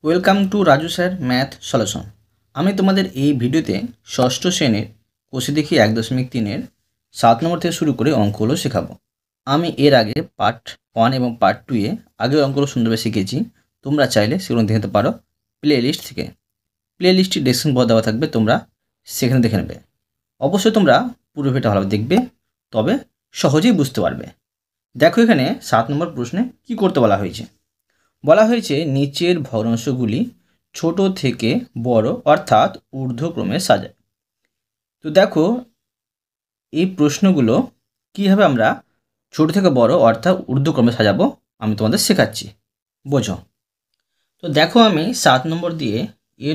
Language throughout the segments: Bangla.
Welcome to Raju sir math solution. আমি তোমাদের এই ভিডিওতে ষষ্ঠ শ্রেণীর কোষে দেখি 1.3-এর 7 নম্বর থেকে শুরু করে অঙ্কগুলো শেখাবো। আমি এর আগে পার্ট 1 এবং পার্ট 2-এ আগের অঙ্কগুলো সুন্দরভাবে শিখেছি। তোমরা চাইলে সেগুলো দেখে নিতে পারো প্লে লিস্ট থেকে। প্লে লিস্টটি ডেসক্রিপশন বক্সে দেওয়া থাকবে, তোমরা সেখানে দেখে নেবে। অবশ্যই তোমরা পুরো ভিডিওটা ভালোভাবে দেখবে, তবে সহজেই বুঝতে পারবে। দেখো এখানে 7 নম্বর প্রশ্নে কি করতে বলা হয়েছে। বলা হয়েছে নিচের ভগ্নাংশগুলি ছোট থেকে বড় অর্থাৎ ঊর্ধ্বক্রমে সাজায়। তো দেখো এই প্রশ্নগুলো কীভাবে আমরা ছোট থেকে বড় অর্থাৎ ঊর্ধ্বক্রমে সাজাবো আমি তোমাদের শেখাচ্ছি, বোঝো। তো দেখো আমি 7 নম্বর দিয়ে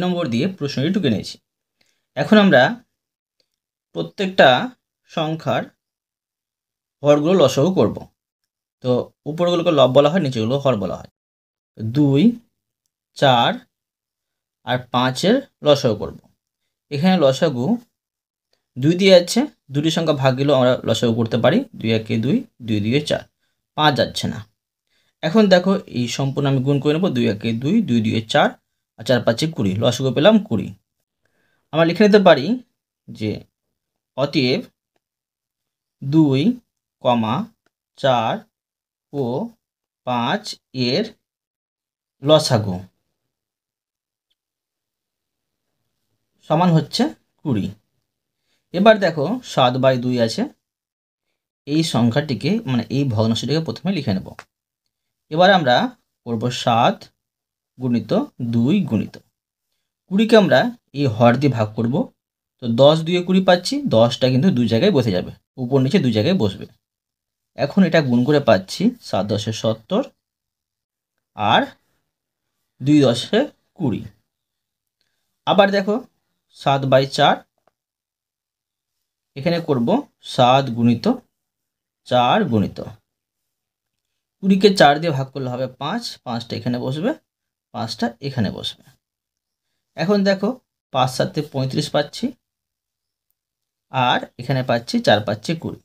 নম্বর দিয়ে প্রশ্নটি ঢুকে নিয়েছি। এখন আমরা প্রত্যেকটা সংখ্যার হরগুলো লসাগু করব। তো উপরগুলোকে লব বলা হয়, নিচেগুলো হর বলা হয়। 2, 4 আর 5-এর লসাগু করব। এখানে লসাগু 2 দিয়ে যাচ্ছে, দুটি সংখ্যা ভাগ গেলেও আমরা লসাগু করতে পারি। 2 একে 2, 2 2 4, 5 যাচ্ছে না। এখন দেখো এই সম্পূর্ণ আমি গুণ করে নেব। 2 একে 2, 2 2 4 আর 4 5 20, লসাগু পেলাম 20। আমরা লিখে নিতে পারি যে অতএব 2, 4 ও 5 এর লসাগু সমান হচ্ছে 20। এবার দেখো 7/2 আছে, এই সংখ্যাটিকে মানে এই ভগ্নাংশটিকে প্রথমে লিখে নেব। এবার আমরা করব 7 গুণিত 2 গুণিত 20কে আমরা এই হর দিয়ে ভাগ করব। তো 10 2 20 পাচ্ছি, 10টা কিন্তু দুই জায়গায় বসে যাবে, উপর নিচে দুই জায়গায় বসবে। এখন এটা গুণ করে পাচ্ছি 7 10 70 আর 2 10 20। আবার দেখো 7/4, এখানে করব 7 গুণিত 4 গুণিত 20কে 4 দিয়ে ভাগ করলে হবে 5, 5টা এখানে বসবে, 5টা এখানে বসবে। এখন দেখো 5 7 35 পাচ্ছি, আর এখানে পাচ্ছি 4 5 20।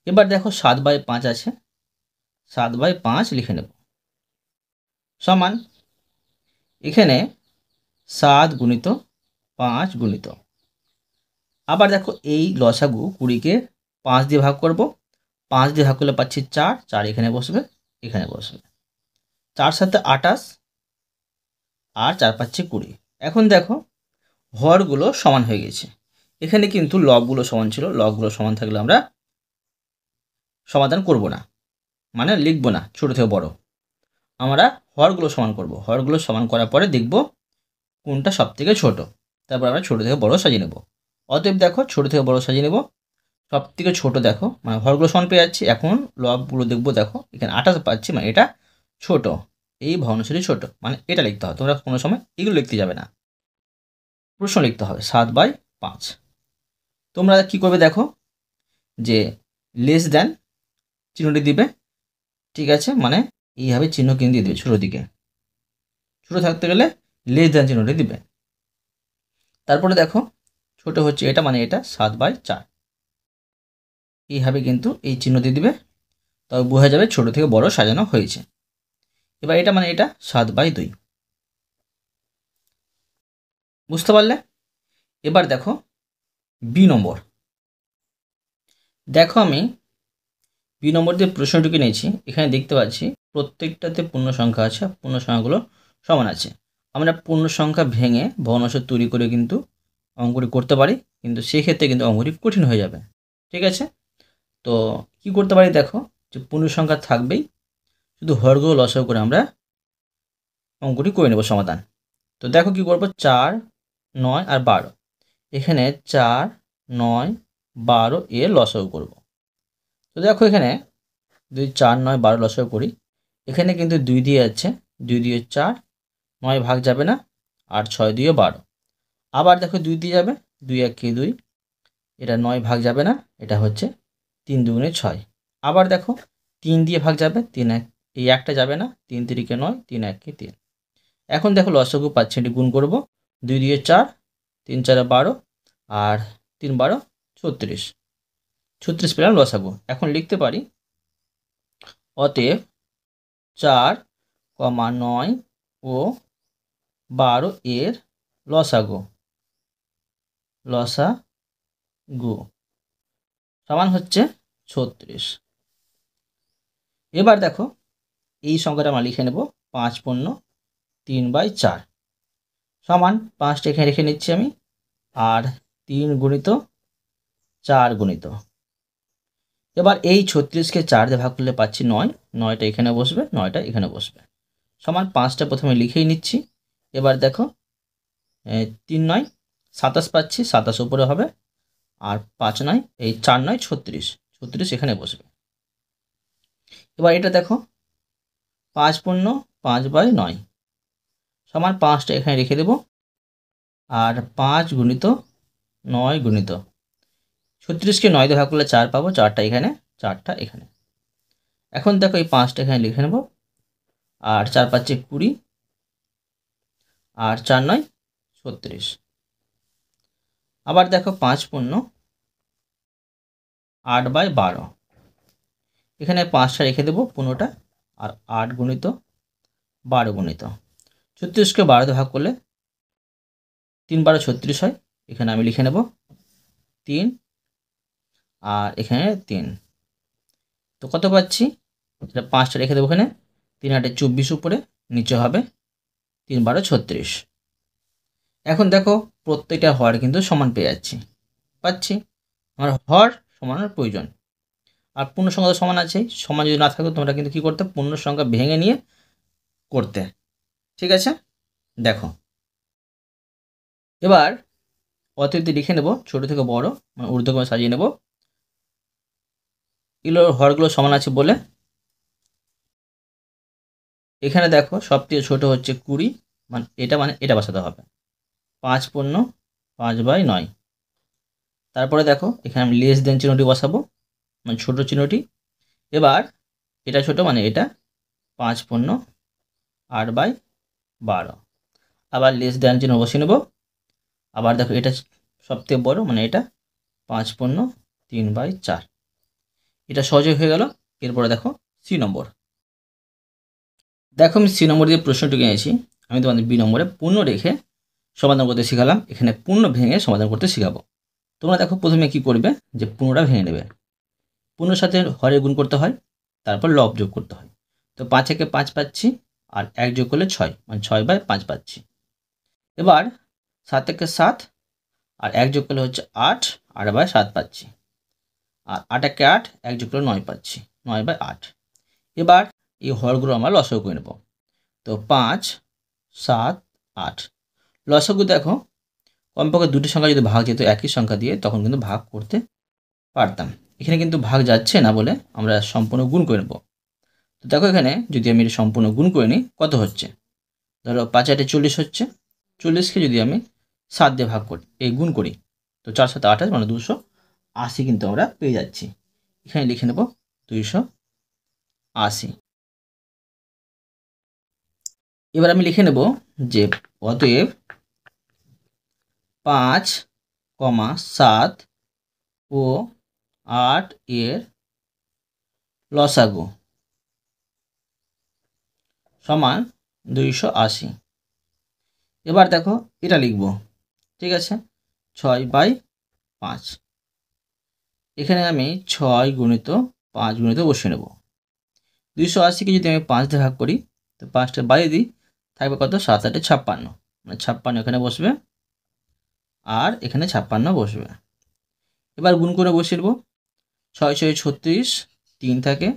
এবার দেখো 7/5 আছে, 7/5 লিখে নেব সমান এখানে 7 গুণিত 5 গুণিত। আবার দেখো এই লসাগু 20কে 5 দিয়ে ভাগ করব, 5 দিয়ে ভাগ করলে পাচ্ছি 4, 4 এখানে বসবে, এখানে বসবে। 4 7 28 আর 4 5 20। এখন দেখো হরগুলো সমান হয়ে গেছে। এখানে কিন্তু লবগুলো সমান ছিল, লবগুলো সমান থাকলে আমরা সমাধান করব না, মানে লিখব না ছোট থেকে বড়, আমরা হরগুলো সমান করব। হরগুলো সমান করার পরে দেখব কোনটা সব থেকে ছোট, তারপর আমরা ছোট থেকে বড় সাজিয়ে নেব। অতএব দেখো ছোট থেকে বড় সাজিয়ে নেব। সব থেকে ছোট দেখো মানে হরগুলো সমান পেয়ে যাচ্ছি। এখন লবগুলো দেখবো, দেখো এখানে 28 পাচ্ছি, মানে এটা ছোট, এই ভগ্নাংশটি ছোট, মানে এটা লিখতে হবে। তোমরা কোনো সময় এগুলো লিখতে যাবে না, প্রশ্ন লিখতে হবে 7/5। তোমরা কি করবে দেখো যে লেস দেন চিহ্নটি দিবে, ঠিক আছে, মানে এইভাবে চিহ্ন কিন্তু দিয়ে দেবে ছোটো দিকে, ছোটো থাকতে গেলে লেস দেন চিহ্নটি দিবে। তারপরে দেখো ছোট হচ্ছে এটা, মানে এটা 7/4, এইভাবে কিন্তু এই চিহ্ন দিয়ে দিবে, তবে বোঝা যাবে ছোট থেকে বড় সাজানো হয়েছে। এবার এটা মানে এটা 7/2, বুঝতে পারলে? এবার দেখো বি নম্বর। দেখো আমি বি নম্বর দিয়ে প্রশ্নটুকু নিয়েছি। এখানে দেখতে পাচ্ছি প্রত্যেকটাতে পূর্ণ সংখ্যা আছে, পূর্ণ সংখ্যাগুলো সমান আছে। আমরা পূর্ণ সংখ্যা ভেঙে ভগ্নাংশ তৈরি করে কিন্তু অঙ্কটি করতে পারি, কিন্তু সেক্ষেত্রে কিন্তু অঙ্কটি কঠিন হয়ে যাবে, ঠিক আছে? তো কি করতে পারি দেখো, যে পূর্ণ সংখ্যা থাকবেই, শুধু হরগুলো লসাগু করে আমরা অঙ্কটি করে নেব সমাধান। তো দেখো কি করব, 4 9 আর 12, এখানে 4 9 12 এর লসাগু করব। তো দেখো এখানে 2 4 9 12 লসাগু করি, এখানে কিন্তু 2 দিয়ে যাচ্ছে, 2 দিয়ে 4, 9 ভাগ যাবে না, আর 6 দিয়ে 12। আবার দেখো 2 দিয়ে যাবে, 2 একে 2, এটা 9 ভাগ যাবে না, এটা হচ্ছে 3 2 6। আবার দেখো 3 দিয়ে ভাগ যাবে, 3 1, এই একটা যাবে না, 3 3 9, 3 1 3। এখন দেখো লসাগু পাচ্ছি, এটি গুণ করব, 2 দিয়ে 4, 3 4 12, আর 3 12 36, 36 পেলাম লসাগু। এখন লিখতে পারি অতএব 4, 9 ও 12 এর লসাগু সমান হচ্ছে 36। এবার দেখো এই সংখ্যাটা আমরা লিখে নেব 5 পূর্ণ 3/4 সমান 5টা এখানে রেখে নিচ্ছি আমি, আর 3 গুণিত 4 গুণিত। এবার এই 36কে 4 দিয়ে ভাগ করলে পাচ্ছি 9, 9টা এখানে বসবে, 9টা এখানে বসবে সমান 5টা প্রথমে লিখেই নিচ্ছি। এবার দেখো 3 9 27 পাচ্ছি, 27 উপরে হবে, আর 5 9 এই 4 9 36, 36 এখানে বসবে। এবার এটা দেখো 5 পূর্ণ 5/9 সমান 5টা এখানে রেখে দেব, আর 5 গুণিত 9 গুণিত 36কে 9 দিয়ে ভাগ করলে 4 পাবো, 4টা এখানে, 4টা এখানে। এখন দেখো এই 5টা এখানে লিখে নেব, আর 4 5 20, আর 4 9 36। আবার দেখো 5 পূর্ণ 8/12 এখানে 5টা রেখে দেবো 15টা, আর 8 গুণিত 12 গুণিত 36কে 12 দিয়ে ভাগ করলে 3 12 36 হয়, এখানে আমি লিখে নেব 3, আর এখানে 3। তো কত পাচ্ছি, এটা 5টা রেখে দেবো এখানে, 3 8 24 উপরে, নিচে হবে 3 12 36। এখন দেখো প্রত্যেকটা হর কিন্তু সমান পেয়ে পাচ্ছি। আমার হর সমানের প্রয়োজন, আর পূর্ণ সংখ্যা তো সমান আছে, সমান যদি না থাকতো তোমরা কিন্তু কী করতে, পূর্ণ সংখ্যা ভেঙে নিয়ে করতে। ঠিক আছে, দেখো এবার অতিরিক্ত লিখে নেব ছোট থেকে বড়, মানে ঊর্ধ্বক্রমে সাজিয়ে নেব। এগুলোর হরগুলো সমান আছে বলে এখানে দেখো সবথেকে ছোট হচ্ছে 20, মানে এটা বসাতে হবে 5 পূর্ণ 5/9। তারপরে দেখো এখানে আমি লেস দেন চিহ্নটি বসাবো, মানে ছোট চিহ্নটি। এবার এটা ছোট, মানে এটা 5 পূর্ণ 8/12, আবার লেস দেন চিহ্ন বসিয়ে নেব। আবার দেখো এটা সবথেকে বড়, মানে এটা 5 পূর্ণ 3/4। এটা সহজে হয়ে গেল। এরপরে দেখো সি নম্বর। দেখো আমি সি নম্বর দিয়ে প্রশ্নটি নিয়েছি, আমি তোমাদের বি নম্বরে পূর্ণ রেখে সমাধান করতে শেখালাম, এখানে পূর্ণ ভেঙে সমাধান করতে শেখাবো। তোমরা দেখো প্রথমে কি করবে, যে পূর্ণটা ভেঙে নেবে, পূর্ণর সাথে হরে গুণ করতে হয়, তারপর লব যোগ করতে হয়। তো 5 একে 5 পাচ্ছি, আর 1 যোগ করলে 6, মানে 6/5 পাচ্ছি। এবার 7 একে 7, আর 1 যোগ করলে হচ্ছে 8, 8/7 পাচ্ছি। আর 8 একে 8, 1 যোগ করলে 9 পাচ্ছি, 9/8। এবার এই হরগুলো আমরা লসাগু করে নেব। তো 5 7 8 লসাগু দেখো কমপক্ষে দুটি সংখ্যা যদি ভাগ যেত একই সংখ্যা দিয়ে, তখন কিন্তু ভাগ করতে পারতাম। এখানে কিন্তু ভাগ যাচ্ছে না বলে আমরা সম্পূর্ণ গুণ করে নেব। তো দেখো এখানে যদি আমি সম্পূর্ণ গুণ করে নিই, কত হচ্ছে, ধরো 5 8 40 হচ্ছে, 40কে যদি আমি 7 দিয়ে ভাগ করি, এই গুণ করি, তো 4 7 28, মানে 280 কিন্তু আমরা পেয়ে যাচ্ছি। এখানে লিখে নেব 280। এবার আমি লিখে নেব যে অতএব 5, 7 ও 8 এর লসাগু সমান 280। এবার দেখো এটা লিখব, ঠিক আছে, 6/5। এখানে আমি 6 গুণিত 5 গুণিত বসিয়ে নেব। 280কে যদি আমি 5 দিয়ে ভাগ করি, তো 5টা বাড়িয়ে দিই, থাকবে কত, 7 8 56, মানে 56 এখানে বসবে, আর এখানে 56 বসবে। এবার গুণ করে বসিয়ে নেব, 6 6 36, 3 থাকে,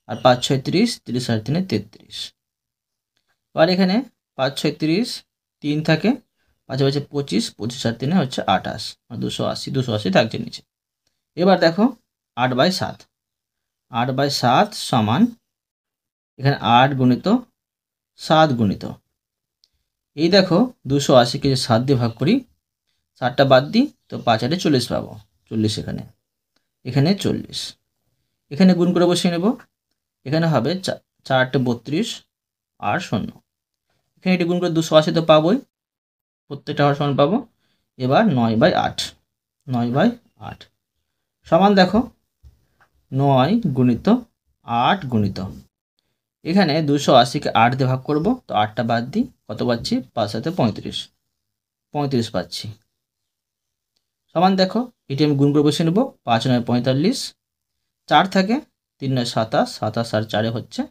আর 5 6 30, 30 আর 3 33। এবার এখানে 5 6 30, 3 থাকে, 5 5 25, 25 আর 3 হচ্ছে 28, 280, 280 থাকছে নিচে। এবার দেখো 8/7, 8/7 সমান এখানে 8 গুণিত 7 গুণিত, এই দেখো 280কে যে 7 দিয়ে ভাগ করি, 7টা বাদ দিই, তো 5 8 40 পাবো, 40 এখানে, এখানে 40। এখানে গুণ করে বসিয়ে নেব, এখানে হবে 4 8 32, আর 0। এখানে এটি গুণ করে 280 তো পাবোই, প্রত্যেকটা হর সমান পাবো। এবার 9/8, 9/8 সমান দেখো 9 গুণিত 8 গুণিত, এখানে 280-কে 8 দিয়ে ভাগ করব, তো 8টা বাদ দিই, কত পাচ্ছি? 5 7 35, 35 পাচ্ছি। সমান দেখো এটি আমি গুণ করে বসিয়ে নেব, 5 9 45, 4 থাকে, 3 9 27, 27 আর 4 হচ্ছে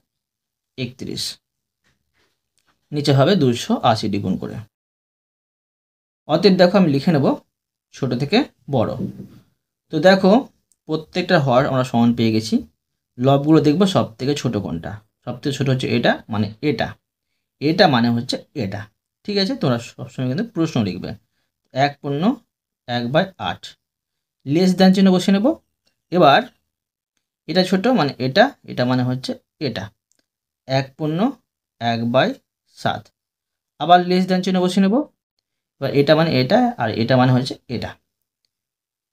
31, নিচে হবে 280 গুণ করে। অতএব দেখো আমি লিখে নেব ছোট থেকে বড়। তো দেখো প্রত্যেকটা হর আমরা সমান পেয়ে গেছি। লবগুলো দেখবো সব থেকে ছোট কোনটা, সব থেকে ছোট হচ্ছে এটা, মানে এটা, এটা মানে হচ্ছে এটা। ঠিক আছে, তোমরা সবসময় কিন্তু প্রশ্ন লিখবে। 1/1/8, লেস দ্যান চিহ্ন বসিয়ে নেব। এবার এটা ছোট মানে এটা, এটা মানে হচ্ছে এটা, 1/1/7, আবার লেস দ্যান চিহ্ন বসিয়ে নেব। এবার এটা মানে এটা, আর এটা মানে হচ্ছে এটা,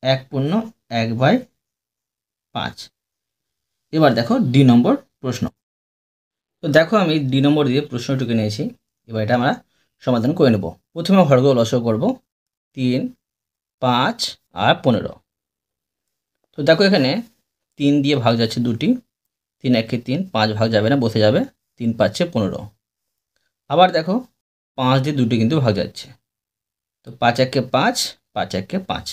1/1/5। এবার দেখো ডি নম্বর প্রশ্ন। তো দেখো আমি ডি নম্বর দিয়ে প্রশ্নটুকু নিয়েছি। এবার এটা আমরা সমাধান করে নেব। প্রথমে হরগুলো লসাগু করব, 3 5 আর 15। তো দেখো এখানে 3 দিয়ে ভাগ যাচ্ছে দুটি, 3 1 3, 5 ভাগ যাবে না, বসে যাবে, 3 5 15। আবার দেখো 5 দিয়ে দুটি কিন্তু ভাগ যাচ্ছে, তো 5 1 5, 5 1 5।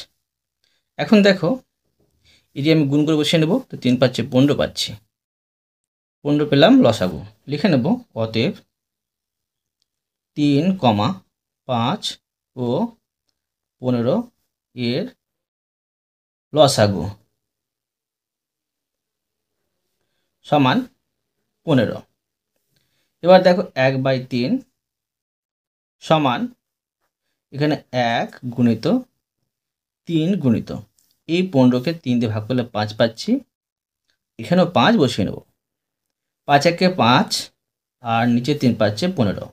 এখন দেখো এটি আমি গুণ করে বসিয়ে নেব, তো 3 5 15 পাচ্ছি, 15 পেলাম লসাগু। লিখে নেব অতএব 3, 5 ও 15 এর লসাগু সমান 15। এবার দেখো 1/3 সমান এখানে 1 গুণিত 3 গুণিত এই 15কে 3 দিয়ে ভাগ করলে 5 পাচ্ছি, এখানেও 5 বসিয়ে নেব, 5 1 5 আর নিচে 3 পাচ্ছে 15।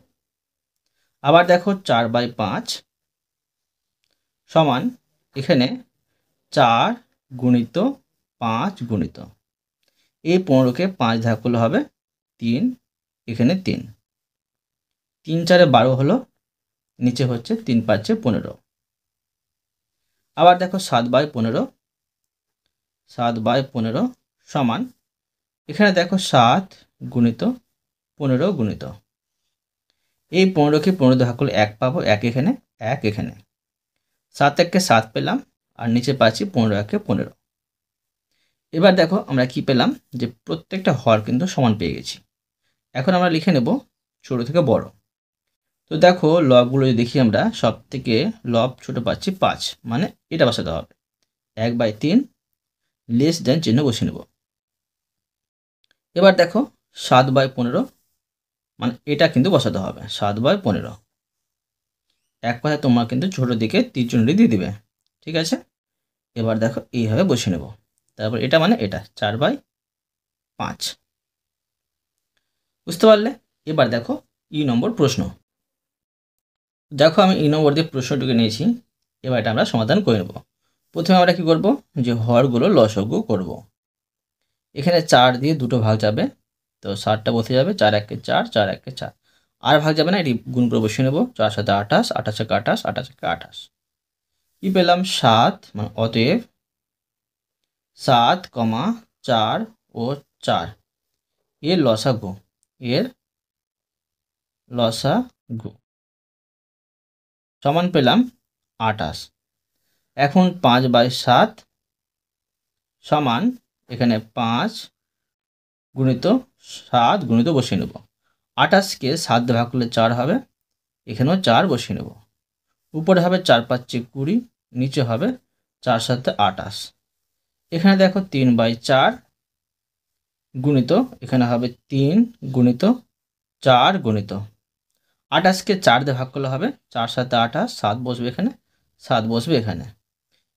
আবার দেখো 4/5 সমান এখানে 4 গুণিত 5 গুণিত এই 15কে 5 ভাগ করলে হবে 3, এখানে 3, 3 4 12 হলো, নিচে হচ্ছে 3 পাচ্ছে 15। আবার দেখো 7/15, 7/15 সমান এখানে দেখো 7 গুণিত 15 গুণিত এই 15কে 15 দিয়ে ভাগ করলে 1 পাবো, 1 এখানে 1 এখানে, 7 1 7 পেলাম, আর নিচে পাচ্ছি 15 1 15। এবার দেখো আমরা কি পেলাম, যে প্রত্যেকটা হর কিন্তু সমান পেয়ে গেছি। এখন আমরা লিখে নেব ছোট থেকে বড়। তো দেখো লবগুলো যদি দেখি আমরা, সব থেকে লব ছোট পাচ্ছি 5, মানে এটা বসাতে হবে, 1/3 লেস দেন চিহ্ন বসিয়ে নেব। এবার দেখো 7/15, মানে এটা কিন্তু বসাতে হবে, 7/15। এক কথায় তোমরা কিন্তু ছোট দিকে তীরচিহ্নটি দিয়ে দিবে। ঠিক আছে, এবার দেখো এইভাবে বসিয়ে নেব। তারপর এটা মানে এটা 4/5, বুঝতে পারলে? এবার দেখো ই নম্বর প্রশ্ন। দেখো আমি ই নম্বর দিয়ে প্রশ্নটিকে নিয়েছি। এবার এটা আমরা সমাধান করে নেব। প্রথমে আমরা কি করব, যে হরগুলো লসাগু করব। এখানে 4 দিয়ে দুটো ভাগ যাবে, তো 7টা বসে যাবে, 4 1 4, 4 1 4, আর ভাগ যাবে না, এটি গুণ করে বসিয়ে নেব, 4 7 28, 28 1 28, 28 1 28। কি পেলাম 7, মানে অতএব 7, 4 ও 4 এর লসাগু, এর লসাগু সমান পেলাম 28। এখন 5/7 সমান এখানে 5 গুণিত 7 গুণিত বসিয়ে নেব। 28কে 7 দিয়ে ভাগ করলে 4 হবে, এখানেও 4 বসিয়ে নেব। উপরে হবে 4 5 20, নিচে হবে 4 7 28। এখানে দেখো 3/4 গুণিত এখানে হবে 3 গুণিত 4 গুণিত 28কে 4 দিয়ে ভাগ করলে হবে 4 7 28, 7 বসবে এখানে, 7 বসবে এখানে,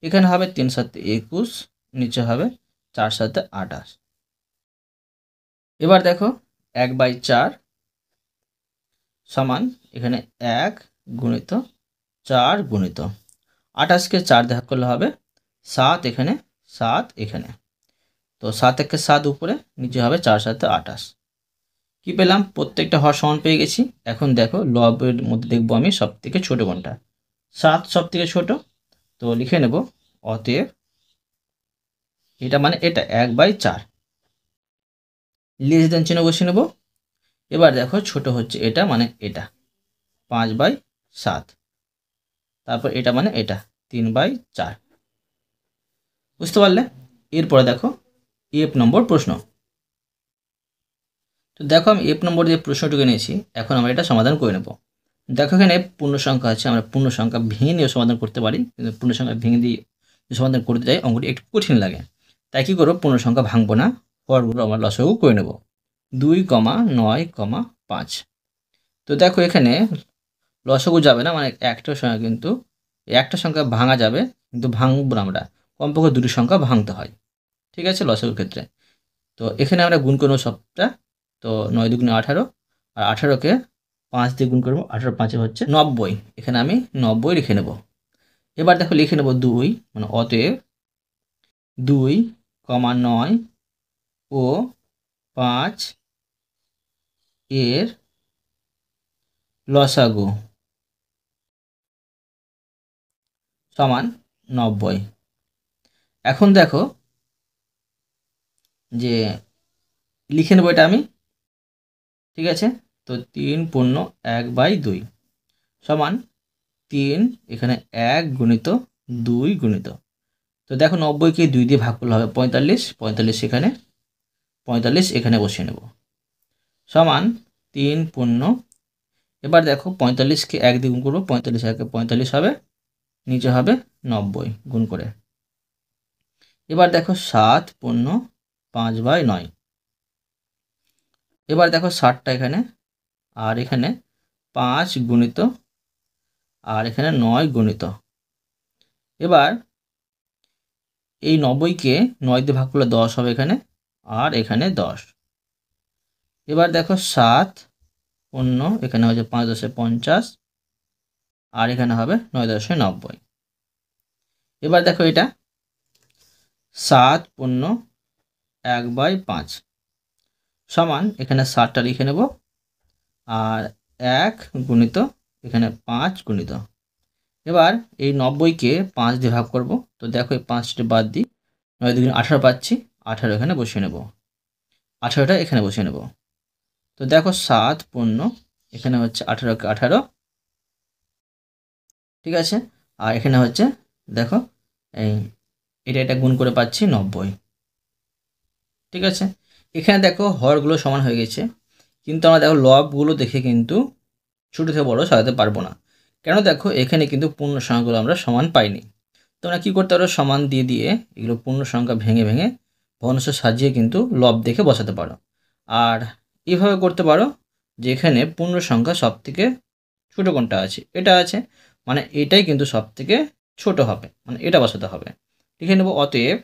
এখানে হবে 3 7 21, নিচে হবে 4 7 28। এবার দেখো 1/4 সমান এখানে 1 গুণিত 4 গুণিত 28কে 4 দিয়ে ভাগ করলে হবে 7 এখানে, 7 এখানে, তো 7 1 7 উপরে, নিচে হবে 4 7 28। কি পেলাম, প্রত্যেকটা হর সমান পেয়ে গেছি। এখন দেখো লবের মধ্যে দেখবো আমি সব থেকে ছোট কোনটা, 7 সব থেকে ছোট, তো লিখে নেব অতএব এটা মানে এটা 1/4, লেস দেন চিহ্ন বসিয়ে নেব। এবার দেখো ছোট হচ্ছে এটা মানে এটা 5/7, তারপর এটা মানে এটা 3/4। বুঝতে পারলে? এরপরে দেখো এফ নম্বর প্রশ্ন। তো দেখো আমি এফ নম্বর যে প্রশ্নটুকু নিয়েছি, এখন আমরা এটা সমাধান করে নেব। দেখো এখানে পূর্ণ সংখ্যা আছে, আমরা পূর্ণ সংখ্যা ভেঙে নিয়ে সমাধান করতে পারি, কিন্তু পূর্ণ সংখ্যা ভেঙে দিয়ে সমাধান করতে যাই অঙ্কটি একটু কঠিন লাগে। তাই কী করবো, পূর্ণ সংখ্যা ভাঙবো না, হরগুলো আমরা লসাগু করে নেব। 2,9,5। তো দেখো এখানে লসাগু যাবে না, মানে একটা সংখ্যা, কিন্তু একটা সংখ্যা ভাঙা যাবে, কিন্তু ভাঙবো না আমরা, কমপক্ষে দুটি সংখ্যা ভাঙতে হয়, ঠিক আছে, লসাগুর ক্ষেত্রে। তো এখানে আমরা গুণ করবো সবটা। তো 9 দুগুণে 18, আর 18কে 5 দিয়ে গুণ করবো, 18 হচ্ছে 90। এখানে আমি 90 লিখে নেব। এবার দেখো লিখে নেব 2, মানে অতএব 2,9 ও 5 এর লসাগু সমান 90। এখন দেখো যে লিখে নেবো এটা আমি, ঠিক আছে। তো 3/1/2 সমান 3, এখানে 1 গুণিত 2 গুণিত, তো দেখো 90কে 2 দিয়ে ভাগ করলে হবে 45, 45 এখানে, 45 এখানে বসিয়ে নেব, সমান 3। এবার দেখো 45কে 1 দিয়ে গুণ করবো, 45 1 45 হবে, নিচে হবে 90 গুণ করে। এবার দেখো 7/5/9। এবার দেখো 60টা এখানে, আর এখানে 5 গুণিত, আর এখানে 9 গুণিত। এবার এই 90কে 9 দিয়ে ভাগ করলে 10 হবে এখানে, আর এখানে 10। এবার দেখো 7/15, এখানে হচ্ছে 5 10 50, আর এখানে হবে 9 10 90। এবার দেখো এটা 7/1/5 সমান, এখানে 60টা লিখে নেব, আর 1 গুণিত, এখানে 5 গুণিত। এবার এই 90কে 5 দিয়ে ভাগ করব, তো দেখো এই 5টি বাদ দিই, 9 2 18 পাচ্ছি, 18 এখানে বসিয়ে নেব, 18টা এখানে বসিয়ে নেব। তো দেখো 7/15, এখানে হচ্ছে 18কে 18, ঠিক আছে, আর এখানে হচ্ছে দেখো এই এটা গুণ করে পাচ্ছি 90, ঠিক আছে। এখানে দেখো হরগুলো সমান হয়ে গেছে, কিন্তু আমরা দেখো লবগুলো দেখে কিন্তু ছোটো থেকে বড় সাজাতে পারবো না, কেন দেখো এখানে কিন্তু পূর্ণ সংখ্যাগুলো আমরা সমান পাইনি। তোমরা কী করতে পারো, সমান দিয়ে দিয়ে এগুলো পূর্ণ সংখ্যা ভেঙে ভেঙে ভগ্নাংশ সাজিয়ে কিন্তু লব দেখে বসাতে পারো। আর এভাবে করতে পারো যে এখানে পূর্ণ সংখ্যা সব থেকে ছোটো কোনটা আছে, এটা আছে, মানে এটাই কিন্তু সব থেকে ছোটো হবে, মানে এটা বসাতে হবে। লিখে নেব অতএব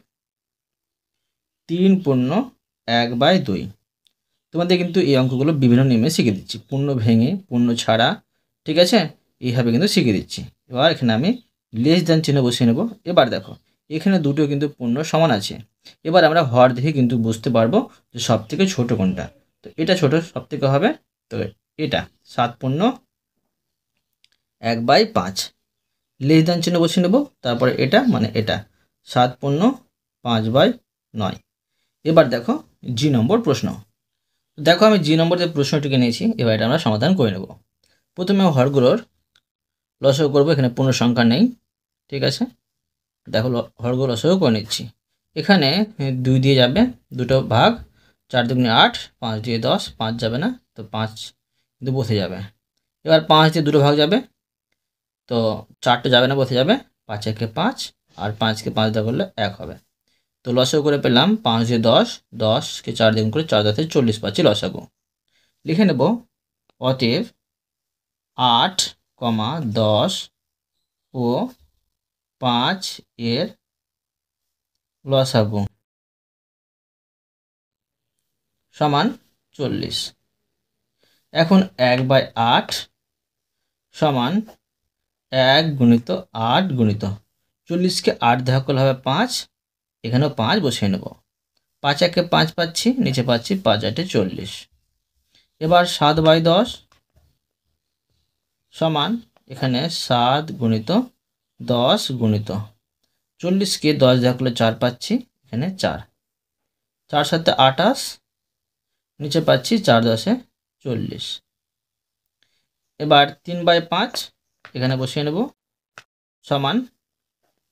3/1/2। তোমাদের কিন্তু এই অঙ্কগুলো বিভিন্ন নিয়মে শিখে দিচ্ছি, পূর্ণ ভেঙে, পূর্ণ ছাড়া, ঠিক আছে, এইভাবে কিন্তু শিখে দিচ্ছি। এবার এখানে আমি লেস দ্যান চিহ্ন বসিয়ে নেব। এবার দেখো এখানে দুটো কিন্তু পূর্ণ সমান আছে, এবার আমরা হর দেখে কিন্তু বুঝতে পারবো যে সব থেকে ছোটো কোনটা। তো এটা ছোটো সব থেকে হবে, তো এটা 7/1/5, লেস দ্যান চিহ্ন বসিয়ে নেব, তারপরে এটা মানে এটা 7/5/9। এবার দেখো জি নম্বর প্রশ্ন। দেখো আমি জি নম্বর যে প্রশ্নটিকে নিয়েছি, এবার এটা আমরা সমাধান করে নেব। প্রথমে হরগুলোর লসাগু করবো, এখানে পূর্ণ সংখ্যা নেই, ঠিক আছে। দেখো হরগুলো লসাগু করে নিচ্ছি। এখানে 2 দিয়ে যাবে, দুটো ভাগ, 4 দুগুণে 8, 5 দিয়ে 10, 5 যাবে না, তো 5 কিন্তু বসে যাবে। এবার 5 দিয়ে দুটো ভাগ যাবে, তো 4টা যাবে না, বসে যাবে, 5 1 5, আর 5কে 5 দিয়ে করলে 1 হবে। তো লসাগু করে পেলাম 5 দিয়ে 10, 10কে 4 দিয়ে গুণ করে 4 10 40 পাচ্ছি লসাগু। লিখে নেব অতএব 8, 10 ও 5 এর লসাগু সমান 40। এখন 1/8 সমান 1 গুণিত 8 গুণিত 40কে 8 দেওয়া করলে হবে 5, এখানেও 5 বসিয়ে নেব, 5 1 5 পাচ্ছি, নিচে পাচ্ছি 5 8 40। এবার 7/10 সমান, এখানে 7 গুণিত 10 গুণিত 40কে 10 দেওয়া করলে 4 পাচ্ছি, এখানে 4, 4 7 28, নিচে পাচ্ছি 4 10 40। এবার 3/5 এখানে বসিয়ে নেব সমান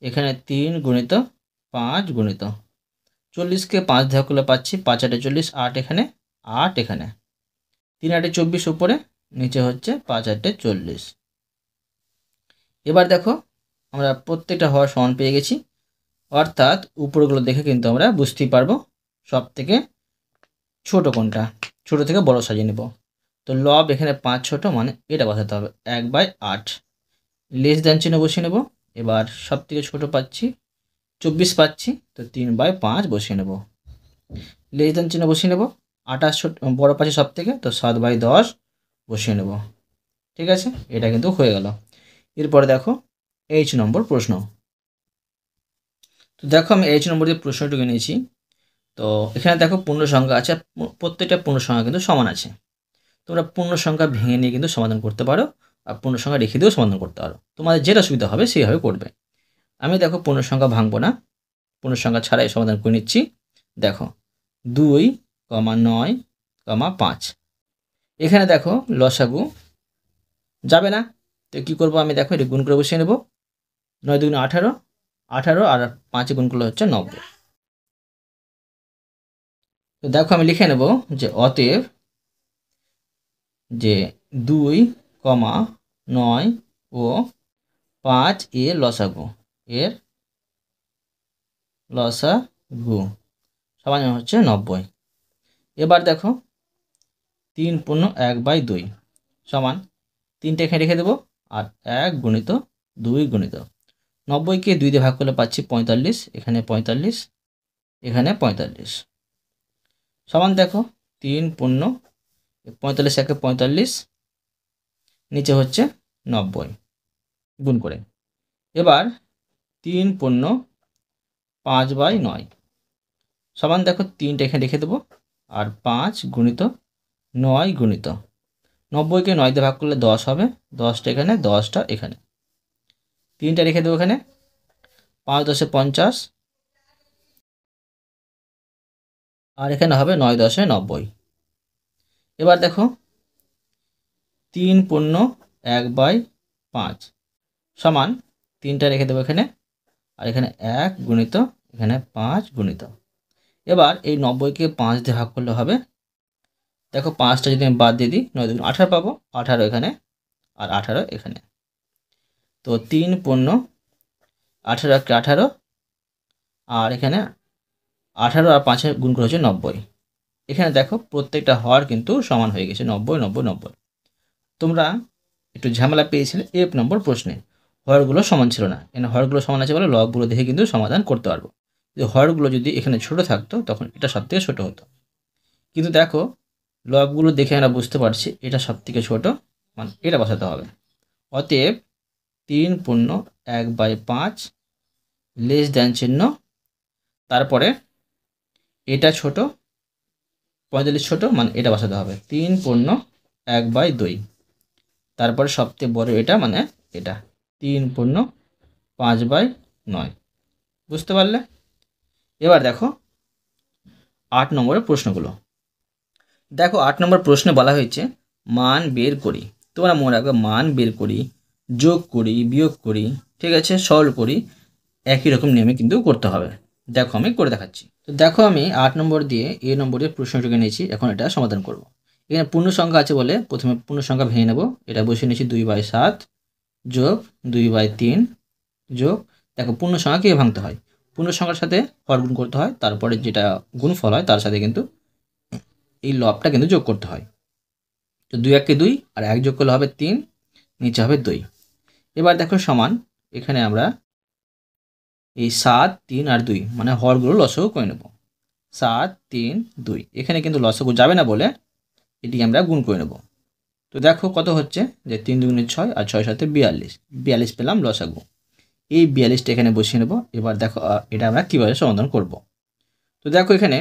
এখানে 3 গুণিত 5 গুণিত 40কে 5 দিয়ে ভাগ করলে পাচ্ছি 5 8 40, 8 এখানে 8 এখানে 3 8 24 উপরে নিচে হচ্ছে 5 8 40। এবার দেখো আমরা প্রত্যেকটা হর সমান পেয়ে গেছি, অর্থাৎ উপরগুলো দেখে কিন্তু আমরা বুঝতেই পারবো সব থেকে ছোট কোনটা, ছোট থেকে বড় সাজিয়ে নেব। তো লব এখানে 5 ছোট মানে এটা বসাতে হবে 1/8, লেস দ্যান চিহ্ন বসিয়ে নেব। এবার সব থেকে ছোট পাচ্ছি 24 পাচ্ছি, তো 3/5 বসিয়ে নেব, লেস দ্যান চিহ্ন বসিয়ে নেব। 28 ছোট বড় পাচ্ছি সব থেকে, তো 7/10 বসিয়ে নেব। ঠিক আছে, এটা কিন্তু হয়ে গেল। এরপরে দেখো H নম্বর প্রশ্ন। তো দেখো আমি H নম্বর দিয়ে প্রশ্নটুকু নিয়েছি। তো এখানে দেখো পূর্ণ সংখ্যা আছে, প্রত্যেকটা পূর্ণ সংখ্যা কিন্তু সমান আছে। তোমরা পূর্ণ সংখ্যা ভেঙে নিয়ে কিন্তু সমাধান করতে পারো, আর পূর্ণ সংখ্যা রেখে দিয়েও সমাধান করতে পারো, তোমাদের যেটা সুবিধা হবে সেইভাবে করবে। আমি দেখো পূর্ণ সংখ্যা ভাঙবো না, পূর্ণ সংখ্যা ছাড়াই সমাধান করে নিচ্ছি। দেখো 2, 9, 5 এখানে দেখো লসাগু যাবে না, তো কী করবো আমি দেখো এটা গুণ করে বসিয়ে নেব। 9 2 18, 18 আর 5 গুণ করলে হচ্ছে 90। তো দেখো আমি লিখে নেব যে অতএব যে 2, 9 ও 5 এর লসাগু, এর লসাগু সমান হচ্ছে 90। এবার দেখো 3 পূর্ণ 1/2 সমান 3টা এখানে রেখে দেবো, আর 1 গুণিত 2 গুণিত 90কে 2 দিয়ে ভাগ করলে পাচ্ছি 45, এখানে 45, এখানে 45 সমান দেখো 3 পূর্ণ 45 একে 45, নিচে হচ্ছে 90 গুণ করে। এবার 3 পূর্ণ 5/9 সমান দেখো 3টা এখানে রেখে দেবো, আর 5 গুণিত 9 গুণিত 90কে 9 দিয়ে ভাগ করলে 10 হবে, 10টা এখানে 10টা এখানে 3টা রেখে দেবো এখানে, 5 10 50, আর এখানে হবে 9 10 90। এবার দেখো 3 পূর্ণ 1/5 সমান 3টা রেখে দেবো এখানে, আর এখানে 1 গুণিত এখানে 5 গুণিত। এবার এই 90কে 5 দিয়ে ভাগ করলে হবে, দেখো 5টা যদি আমি বাদ দিয়ে দিই 9 2 18 পাবো, 18 এখানে আর 18 এখানে। তো 3 পূর্ণ 18 কে 18, আর এখানে 18 আর 5 গুণ করে হচ্ছে 90। এখানে দেখো প্রত্যেকটা হর কিন্তু সমান হয়ে গেছে 90 90 90। তোমরা একটু ঝামেলা পেয়েছিলে F নম্বর প্রশ্নে, হরগুলো সমান ছিল না, এখানে হরগুলো সমান আছে বলে লবগুলো দেখে কিন্তু সমাধান করতে পারবো। হরগুলো যদি এখানে ছোট থাকতো তখন এটা সব থেকে ছোটো হতো, কিন্তু দেখো লবগুলো দেখে আমরা বুঝতে পারছি এটা সব থেকে ছোটো, মানে এটা বসাতে হবে। অতএব 3 পূর্ণ 1/5 লেস দ্যান চিহ্ন, তারপরে এটা ছোট 45 ছোট মানে এটা বসাতে হবে 3 পূর্ণ 1/2, তারপরে সবচেয়ে বড় এটা মানে এটা 3 পূর্ণ 5/9। বুঝতে পারলে? এবার দেখো 8 নম্বরের প্রশ্নগুলো। দেখো 8 নম্বর প্রশ্নে বলা হয়েছে মান বের করি। তোমরা মনে রাখবে মান বের করি, যোগ করি, বিয়োগ করি, ঠিক আছে, সরল করি, একই রকম নিয়মে কিন্তু করতে হবে। দেখো আমি করে দেখাচ্ছি। তো দেখো আমি 8 নম্বর দিয়ে A নম্বরের প্রশ্নটিকে নিয়েছি, এখন এটা সমাধান করব। এখানে পূর্ণ সংখ্যা আছে বলে প্রথমে পূর্ণ সংখ্যা ভেঙে নেব। এটা বসিয়ে নিয়েছি 2/7 যোগ 2/3 যোগ, দেখো পূর্ণ সংখ্যা কীভাবে ভাঙতে হয়, পূর্ণ সংখ্যার সাথে হর গুণ করতে হয়, তারপরে যেটা গুণফল হয় তার সাথে কিন্তু এই লবটা কিন্তু যোগ করতে হয়। তো 2 1 কে 2 আর 1 যোগ করলে হবে 3, নিচে হবে 2। এবার দেখো সমান এখানে আমরা এই 7 3 আর 2 মানে হরগুলো লসাগু করে নেব। 7 3 2 এখানে কিন্তু লসাগু যাবে না বলে এটি আমরা গুণ করে নেব। তো দেখো কত হচ্ছে যে 3 2 6 আর 6 7 42, 42 পেলাম লসাগু। এই 42টা এখানে বসিয়ে নেব। এবার দেখো এটা আমরা কীভাবে সমাধান করব। তো দেখো এখানে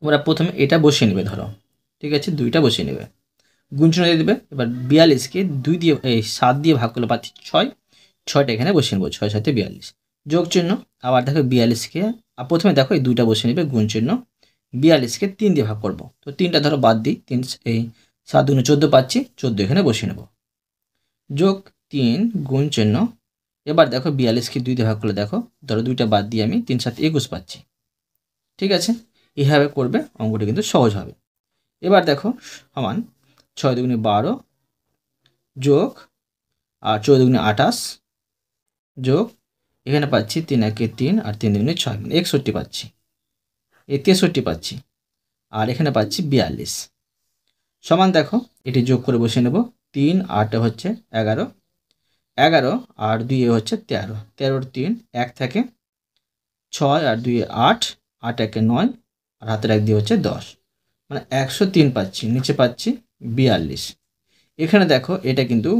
তোমরা প্রথমে এটা বসিয়ে নেবে, ধরো ঠিক আছে 2টা বসিয়ে নেবে, গুণ চিহ্ন দিয়ে দেবে। এবার 42কে 2 দিয়ে 7 দিয়ে ভাগ করলে পাচ্ছি 6, 6টা এখানে বসিয়ে নেবো, 6 7 42 যোগ চিহ্ন। আবার দেখো 42কে প্রথমে দেখো এই 2টা বসিয়ে নেবে গুণ চিহ্ন, 42কে 3 দিয়ে ভাগ করব। তো 3টা ধরো বাদ দিই, এই 7 দুগুণে 14 পাচ্ছি, 14 এখানে বসিয়ে নেব। যোগ 3 গুণ চিহ্ন, এবার দেখো 42কে 2 দিয়ে ভাগ করলে দেখো, ধরো 2টা বাদ দিয়ে আমি 3 7 21 পাচ্ছি। ঠিক আছে, এইভাবে করবে, অঙ্কটা কিন্তু সহজ হবে। এবার দেখো সমান 6 দুগুণে 12 যোগ আর 14 দুগুণে 28 যোগ এখানে পাচ্ছি 3 একে 3 আর 3 দুগুণে 6 মানে 61 পাচ্ছি, এই 63 পাচ্ছি, আর এখানে পাচ্ছি 42 সমান দেখো এটি যোগ করে বসিয়ে নেব। 3 8 হচ্ছে 11, 11 আর 2 হচ্ছে 13, 13 3 1 থাকে, 6 আর 2 8, 8 একে 9 আর হাতের 1 দিয়ে হচ্ছে 10, মানে 103 পাচ্ছি, নিচে পাচ্ছি 42। এখানে দেখো এটা কিন্তু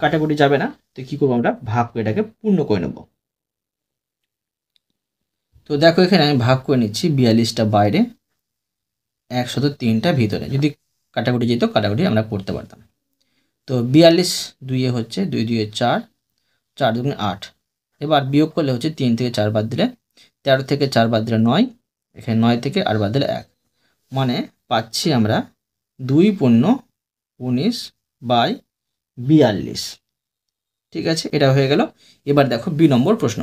কাটাকুটি যাবে না, তো কি করবো আমরা ভাগ করে এটাকে পূর্ণ করে নেব। তো দেখো এখানে আমি ভাগ করে নিচ্ছি, 42টা বাইরে 103টা ভিতরে, যদি কাটাকুটি যেত কাটাকুটি আমরা করতে পারতাম। তো 42 2 হচ্ছে 2 2 4, 4 2 8, এবার বিয়োগ করলে হচ্ছে 3 থেকে 4 বাদ দিলে 13 থেকে 4 বাদ দিলে 9, এখানে 9 থেকে আর বাদ দিলে 1, মানে পাচ্ছি আমরা 2 পূর্ণ 19/42। ঠিক আছে, এটা হয়ে গেল। এবার দেখো বি নম্বর প্রশ্ন।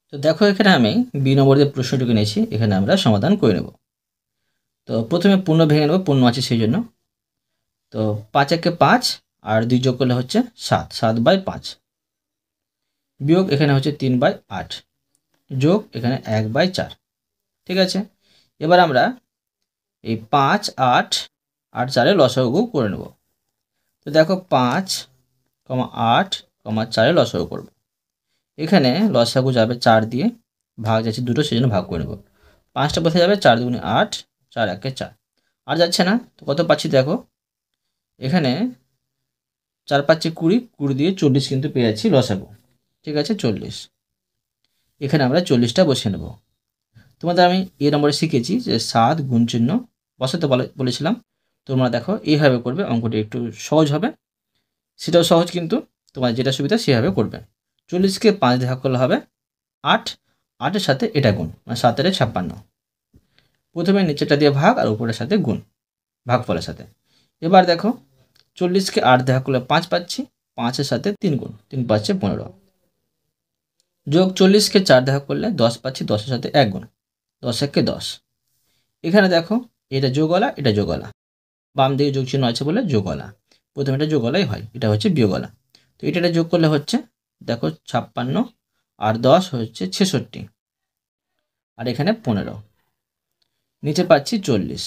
তো দেখো এখানে আমি বি নম্বর যে প্রশ্নটুকু নিয়েছি, এখানে আমরা সমাধান করে নেব। তো প্রথমে পূর্ণ ভেঙে নেব, পূর্ণ আছে সেই জন্য। তো 5 একে 5 আর 2 যোগ করলে হচ্ছে 7, 7/5 বিয়োগ এখানে হচ্ছে 3/8 যোগ এখানে 1/4। ঠিক আছে, এবার আমরা এই 5 8 আর 4 লসাগু করে নেব। তো দেখো 5, 8, 4 লসাগু করব। এখানে লসাগু যাবে 4 দিয়ে, ভাগ যাচ্ছে দুটো, সেজন্য ভাগ করে নেব। 5টা বসে যাবে, 4 দুগুণে 8, 4 একে 4, আর যাচ্ছে না, তো কত পাচ্ছি দেখো, এখানে 4 5 20, 20 দিয়ে 40 কিন্তু পেয়ে যাচ্ছি লসাগু। ঠিক আছে, 40, এখানে আমরা 40টা বসিয়ে নেব। তোমাদের আমি এ নম্বরে শিখেছি যে 7 গুণ চিহ্ন বসাতে বলেছিলাম, তোমরা দেখো এইভাবে করবে, অঙ্কটি একটু সহজ হবে, সেটাও সহজ, কিন্তু তোমার যেটা সুবিধা সেভাবে করবে। 40কে 5 দিয়ে ভাগ করলে হবে 8, 8-এর সাথে এটা গুণ, মানে 7 56। প্রথমে নিচেটা দিয়ে ভাগ আর উপরের সাথে গুণ, ভাগফলের সাথে। এবার দেখো 40কে 8 দিয়ে ভাগ করলে 5 পাচ্ছি, 5-এর সাথে 3 গুণ, 3 পাচ্ছে 15 যোগ 40কে 4 দিয়ে ভাগ করলে 10 পাচ্ছি, 10-এর সাথে 1 গুণ, 10 একে 10। এখানে দেখো এটা যোগওয়ালা, এটা যোগওয়ালা, বাম দিকে যোগ চিহ্ন আছে বলে যোগওয়ালা, প্রথমে এটা যোগওয়ালাই হয়, এটা হচ্ছে বিয়োগওয়ালা। তো এটা যোগ করলে হচ্ছে দেখো 56 আর 10 হচ্ছে 66, আর এখানে 15, নিচে পাচ্ছি 40।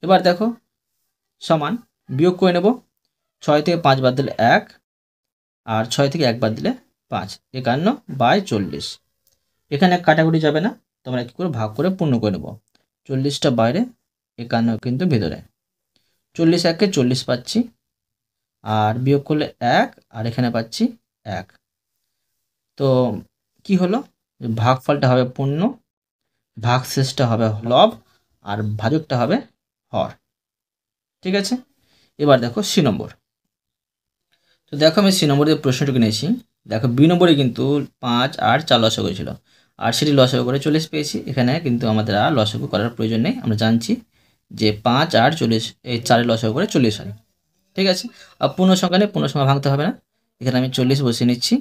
এবার দেখো সমান বিয়োগ করে নেব, 6 থেকে 5 বাদ দিলে 1, আর 6 থেকে 1 বাদ দিলে 5, 51/40। এখানে কাটাকুটি যাবে না, তোমরা কী করে ভাগ করে পূর্ণ করে নেব। 40টা বাইরে, 51 কিন্তু ভেতরে, 40 একে 40 পাচ্ছি, আর বিয়োগ করলে 1, আর এখানে পাচ্ছি 1। তো কি হলো, ভাগফলটা হবে পূর্ণ, ভাগশেষটা হবে লব, আর ভাজকটা হবে হর। ঠিক আছে, এবার দেখো সি নম্বর। তো দেখো আমি সি নম্বরের প্রশ্নটুকু নিয়েছি। দেখো বি নম্বরে কিন্তু 5 আর 4 লসাগু ছিল, আর সেটি লসাগু করে 40 পেয়েছি। এখানে কিন্তু আমাদের আর লসাগু করার প্রয়োজন নেই, আমরা জানছি যে 5 আর 40, এই 4 লসাগু করে 40 হয়। ঠিক আছে, আর পূর্ণ সংখ্যা নেই, পূর্ণ সংখ্যা ভাঙতে হবে না। এখানে আমি 40 বসিয়ে নিচ্ছি।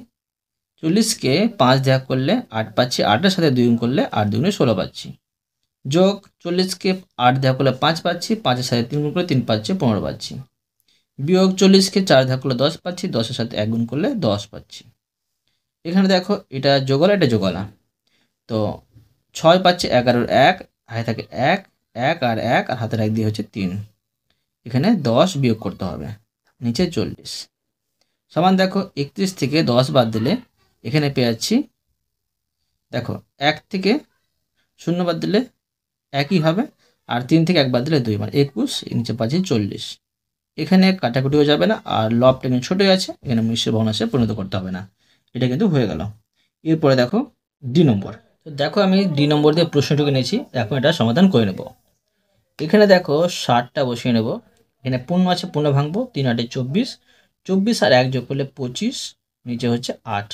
40কে 5 ভাগ করলে 8 পাচ্ছি, 8-এর সাথে 2 গুণ করলে 8 2 16 পাচ্ছি, যোগ 40কে 8 ভাগ করলে 5 পাচ্ছি, 5-এর সাথে 3 গুণ করলে 3 পাচ্ছি, 15 পাচ্ছি, বিয়োগ 40কে 4 ভাগ করলে 10 পাচ্ছি, 10-এর সাথে 1 গুণ করলে 10 পাচ্ছি। এখানে দেখো এটা যোগলা, এটা যোগলা, তো 6 পাচ্ছি, 11-এর 1, হাতে থাকে 1, 1 আর 1, আর হাতের 1 দিয়ে হচ্ছে 3, এখানে 10 বিয়োগ করতে হবে, নিচে 40 সমান দেখো 31 থেকে 10 বাদ দিলে এখানে পেয়ে যাচ্ছি, দেখো 1 থেকে 0 বাদ দিলে একই হবে, আর 3 থেকে 1 বাদ দিলে 2, মানে 21, নিচে পাচ্ছি 40। এখানে কাটাকুটিও যাবে না, আর লবটা কিন্তু ছোটোই আছে, এখানে মিশ্র ভগ্নাংশে পরিণত করতে হবে না, এটা কিন্তু হয়ে গেল। এরপরে দেখো ডি নম্বর। তো দেখো আমি ডি নম্বর দিয়ে প্রশ্নটুকু নিয়েছি, এখন এটা সমাধান করে নেব। এখানে দেখো 60টা বসিয়ে নেব, এখানে পূর্ণ আছে, পূর্ণ ভাঙবো, 3 8 24, 24 আর 1 যোগ করলে 25, নিচে হচ্ছে 8,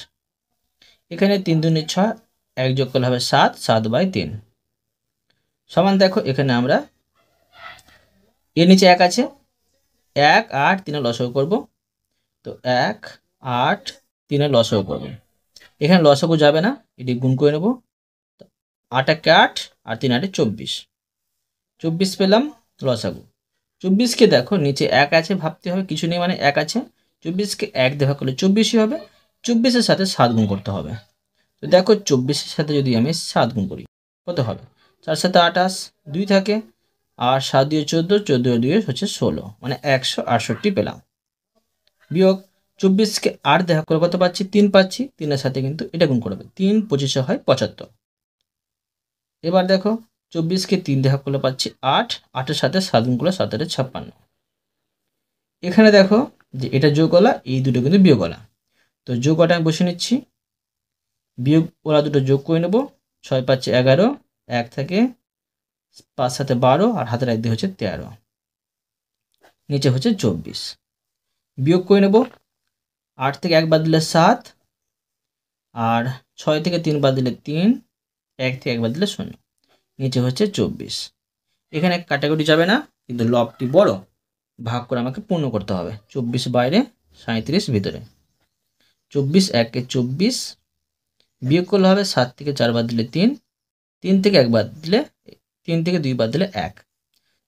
এখানে 3 2 6, 1 যোগ করলে হবে 7, 7/3, সমান দেখো এখানে আমরা এর নিচে 1 আছে, 1 8 3 লসাগু করব। তো 1 8 3 লসাগু করব। এখানে লসাগু যাবে না, এটি গুণ করে নেব। 8 1 8 আর 3 8 24, 24 পেলাম লসাগু। 24কে দেখো নিচে 1 আছে, ভাবতে হবে কিছু নেই মানে 1 আছে। 24কে 1 দিয়ে ভাগ করলে 24ই হবে। 24-এর সাথে 7 গুণ করতে হবে। তো দেখো 24-এর সাথে যদি আমি 7 গুণ করি কত হবে? 4 7 28, 2 থাকে, আর 7 2 14, 14 2 হচ্ছে 16, মানে 168 পেলাম। বিয়োগ 24কে 8 দিয়ে ভাগ করে কত পাচ্ছি? 3 পাচ্ছি। 3-এর সাথে কিন্তু এটা গুণ করবে, 3 25 হয় 75। এবার দেখো 24কে 3 দিয়ে ভাগ করলে পাচ্ছি 8, 8-এর সাথে 7 গুণ করলে 7 8 56। এখানে দেখো যে এটা যোগকলা, এই দুটো কিন্তু বিয়োগকলা। তো যোগটা আমি বসে নিচ্ছি, বিয়োগ ওরা দুটো যোগ করে নেব। 6 5 11, 1 থেকে 5 7 12, আর হাতের 1 দিয়ে হচ্ছে 13, নিচে হচ্ছে 24। বিয়োগ করে নেব, 8 থেকে 1 বাদ দিলে 7, আর 6 থেকে 3 বাদ দিলে 3, 1 থেকে 1 বাদ দিলে 0, নিচে হচ্ছে 24। এখানে কাটাকুটি যাবে না, কিন্তু লবটি বড়, ভাগ করে আমাকে পূর্ণ করতে হবে। 24 বাইরে, 37 ভিতরে। 24 1 24, বিয়োগ করলে হবে 7 থেকে 4 বাদ দিলে 3, 3 থেকে 1 বাদ দিলে 3 থেকে 2 বাদ দিলে 1।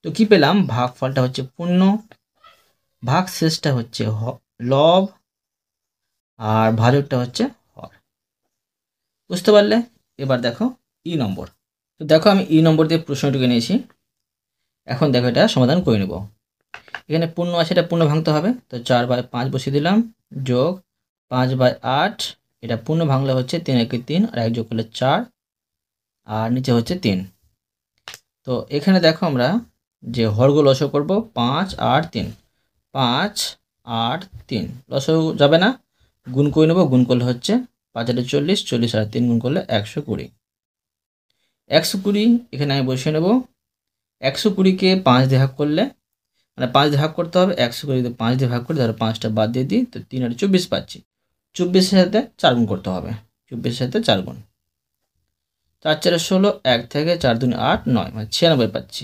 তো কি পেলাম? ভাগফলটা হচ্ছে পূর্ণ, ভাগ শেষটা হচ্ছে লব, আর ভাজকটা হচ্ছে হর। বুঝতে পারলে? এবার দেখো ই নম্বর। তো দেখো আমি ই নম্বর দিয়ে প্রশ্নটিকে নিয়েছি। এখন দেখো এটা সমাধান করে নেব। এখানে পূর্ণ আছে, এটা পূর্ণ ভাঙতে হবে। তো 4/5 বসিয়ে দিলাম, যোগ 5/8, এটা পূর্ণ ভাঙলে হচ্ছে 3 1 3, আর 1 যোগ করলে 4, আর নিচে হচ্ছে 3। তো এখানে দেখো আমরা যে হরগুলো লসাগু করব, 5 8 3, 5 8 3 লসাগু যাবে না, গুণ করে নেব। গুণ করলে হচ্ছে 5 8 40, 40 আর 3 গুণ করলে 120। 120 এখানে আমি বসিয়ে নেব। 120কে 5 দিয়ে ভাগ করলে, মানে 5 দিয়ে ভাগ করতে হবে। 120 যদি 5 দিয়ে ভাগ করি, ধরো 5টা বাদ দিয়ে দিই, তো 3 আর 24 পাচ্ছি। 24-এর সাথে 4 গুণ করতে হবে, 24-এর সাথে 4 গুণ। 4 4 16, 1 থেকে 4 2 8 9, মানে 96 পাচ্ছি।